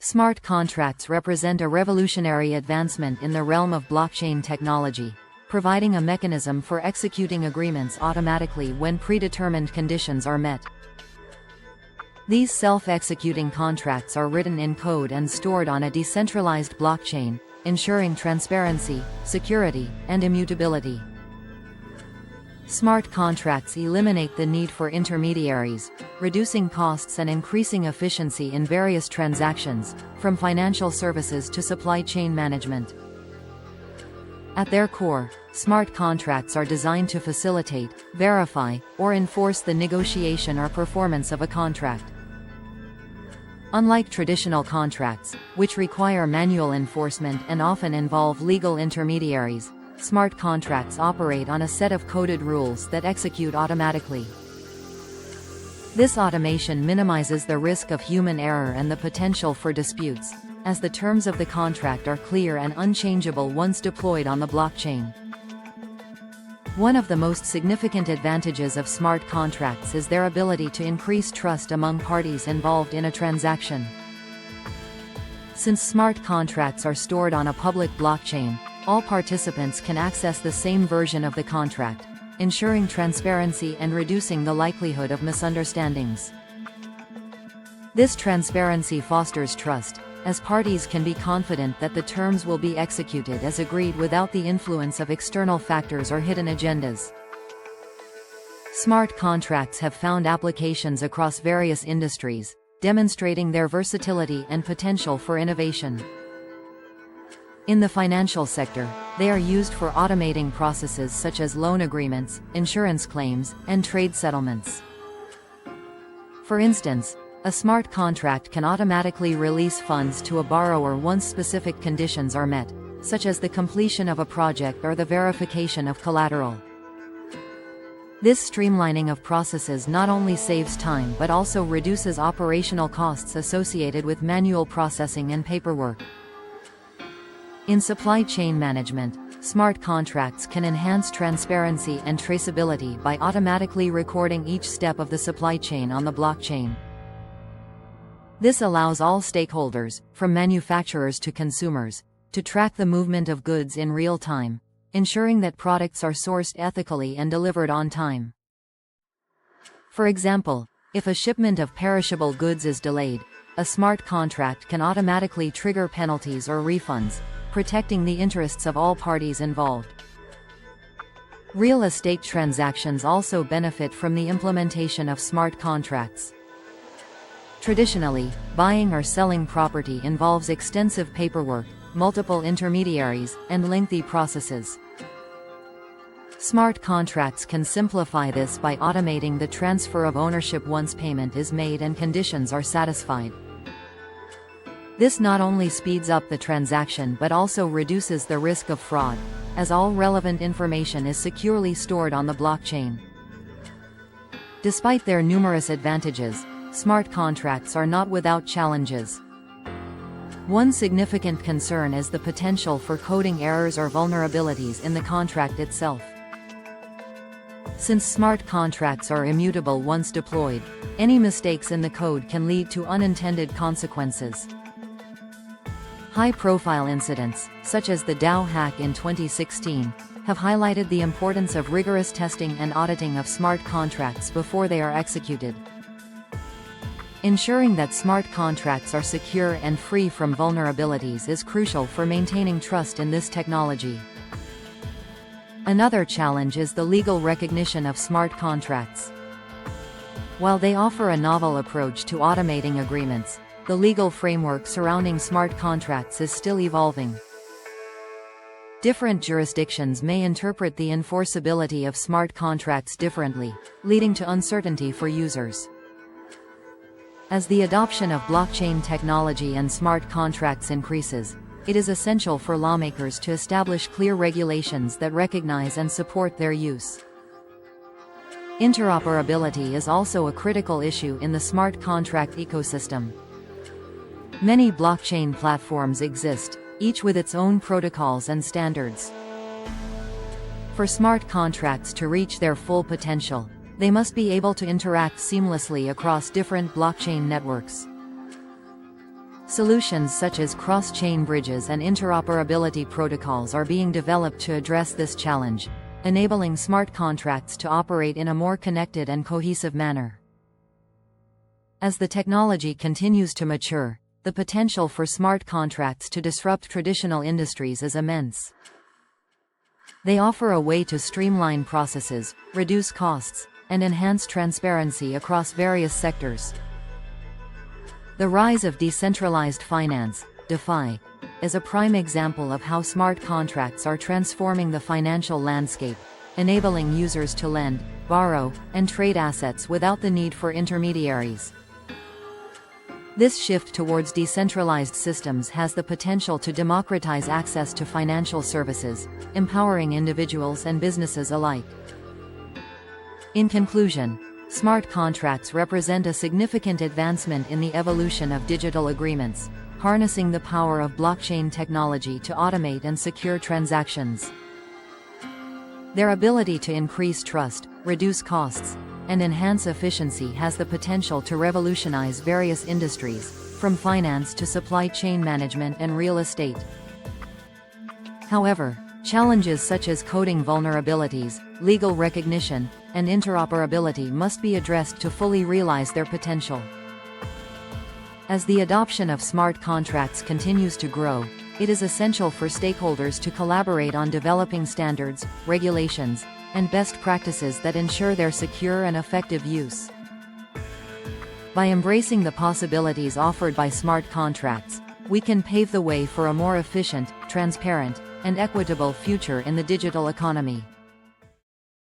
Smart contracts represent a revolutionary advancement in the realm of blockchain technology, providing a mechanism for executing agreements automatically when predetermined conditions are met. These self-executing contracts are written in code and stored on a decentralized blockchain, ensuring transparency, security, and immutability. Smart contracts eliminate the need for intermediaries, reducing costs and increasing efficiency in various transactions, from financial services to supply chain management. At their core, smart contracts are designed to facilitate, verify, or enforce the negotiation or performance of a contract. Unlike traditional contracts, which require manual enforcement and often involve legal intermediaries, smart contracts operate on a set of coded rules that execute automatically. This automation minimizes the risk of human error and the potential for disputes, as the terms of the contract are clear and unchangeable once deployed on the blockchain. One of the most significant advantages of smart contracts is their ability to increase trust among parties involved in a transaction. Since smart contracts are stored on a public blockchain, all participants can access the same version of the contract, ensuring transparency and reducing the likelihood of misunderstandings. This transparency fosters trust, as parties can be confident that the terms will be executed as agreed without the influence of external factors or hidden agendas. Smart contracts have found applications across various industries, demonstrating their versatility and potential for innovation. In the financial sector, they are used for automating processes such as loan agreements, insurance claims, and trade settlements. For instance, a smart contract can automatically release funds to a borrower once specific conditions are met, such as the completion of a project or the verification of collateral. This streamlining of processes not only saves time but also reduces operational costs associated with manual processing and paperwork. In supply chain management, smart contracts can enhance transparency and traceability by automatically recording each step of the supply chain on the blockchain. This allows all stakeholders, from manufacturers to consumers, to track the movement of goods in real time, ensuring that products are sourced ethically and delivered on time. For example, if a shipment of perishable goods is delayed, a smart contract can automatically trigger penalties or refunds, protecting the interests of all parties involved. Real estate transactions also benefit from the implementation of smart contracts. Traditionally, buying or selling property involves extensive paperwork, multiple intermediaries, and lengthy processes. Smart contracts can simplify this by automating the transfer of ownership once payment is made and conditions are satisfied. This not only speeds up the transaction but also reduces the risk of fraud, as all relevant information is securely stored on the blockchain. Despite their numerous advantages, smart contracts are not without challenges. One significant concern is the potential for coding errors or vulnerabilities in the contract itself. Since smart contracts are immutable once deployed, any mistakes in the code can lead to unintended consequences. High-profile incidents, such as the DAO hack in 2016, have highlighted the importance of rigorous testing and auditing of smart contracts before they are executed. Ensuring that smart contracts are secure and free from vulnerabilities is crucial for maintaining trust in this technology. Another challenge is the legal recognition of smart contracts. While they offer a novel approach to automating agreements, the legal framework surrounding smart contracts is still evolving. Different jurisdictions may interpret the enforceability of smart contracts differently, leading to uncertainty for users. As the adoption of blockchain technology and smart contracts increases, it is essential for lawmakers to establish clear regulations that recognize and support their use. Interoperability is also a critical issue in the smart contract ecosystem. Many blockchain platforms exist, each with its own protocols and standards. For smart contracts to reach their full potential, they must be able to interact seamlessly across different blockchain networks. Solutions such as cross-chain bridges and interoperability protocols are being developed to address this challenge, enabling smart contracts to operate in a more connected and cohesive manner. As the technology continues to mature, the potential for smart contracts to disrupt traditional industries is immense. They offer a way to streamline processes, reduce costs, and enhance transparency across various sectors. The rise of decentralized finance, DeFi, is a prime example of how smart contracts are transforming the financial landscape, enabling users to lend, borrow, and trade assets without the need for intermediaries. This shift towards decentralized systems has the potential to democratize access to financial services, empowering individuals and businesses alike. In conclusion, smart contracts represent a significant advancement in the evolution of digital agreements, harnessing the power of blockchain technology to automate and secure transactions. Their ability to increase trust, reduce costs, and enhance efficiency has the potential to revolutionize various industries, from finance to supply chain management and real estate. However, challenges such as coding vulnerabilities, legal recognition, and interoperability must be addressed to fully realize their potential. As the adoption of smart contracts continues to grow, it is essential for stakeholders to collaborate on developing standards, regulations, and best practices that ensure their secure and effective use. By embracing the possibilities offered by smart contracts, we can pave the way for a more efficient, transparent, and equitable future in the digital economy.